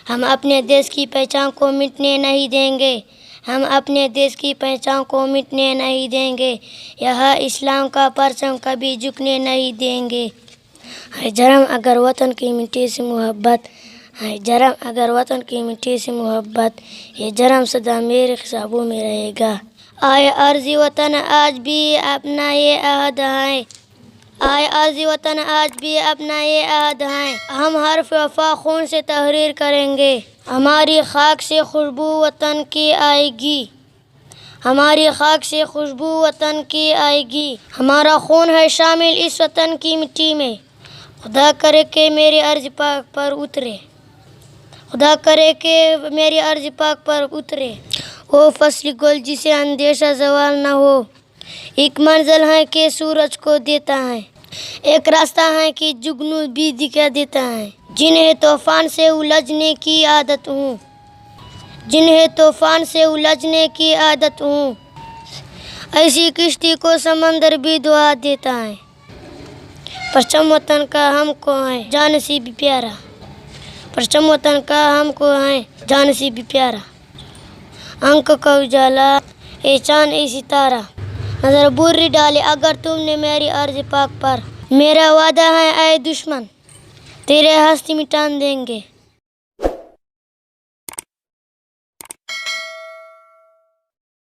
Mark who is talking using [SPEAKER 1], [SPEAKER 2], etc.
[SPEAKER 1] ہم اپنے دیش کی پہچان کو مٹنے نہیں دیں گے، ہم اپنے دیش کی پہچان کو مٹنے نہیں دیں گے، یہاں اسلام کا پرچم کبھی جھکنے نہیں دیں گے۔ ہے جرم اگر وطن کی مٹی سے محبت، ہے جرم اگر وطن کی مٹی سے محبت، یہ جرم سدا میرے حسابوں میں رہے گا۔ آئے عرضی وطن آج بھی اپنا یہ عہد ہے، آئے عرضی وطن آج بھی اپنا یہ عہد ہے، ہم حرف وفا خون سے تحریر کریں گے، ہماری خاک سے خوشبو وطن کی آئے گی، ہماری خاک سے خوشبو وطن کی آئے گی، ہمارا خون ہے شامل اس وطن کی مٹی میں، خدا کرے کہ میری عرض پاک پر اترے، خدا کرے کہ میری عرض پاک پر اترے، وہ فصل گل جسے اندیشہ زوال نہ ہو، ایک منزل ہے کہ سورج کو دیتا ہے، ایک راستہ ہے کہ جگنو بھی دکھا دیتا ہے، جنہیں طوفان سے الجھنے کی عادت ہوں، جنہیں طوفان سے الجھنے کی عادت ہوں، ایسی کشتی کو سمندر بھی دعا دیتا ہے، پرچم وطن کا ہم کو ہے جان سے بھی پیارا، پرچم وطن کا ہم کو ہے جان سے بھی پیارا، آنکھ کا اجالا اے چاند اے ستارہ، نظر بری ڈالے اگر تم نے میری عرض پاک پر، میرا وعدہ ہے اے دشمن تیرے ہستی مٹان دیں گے۔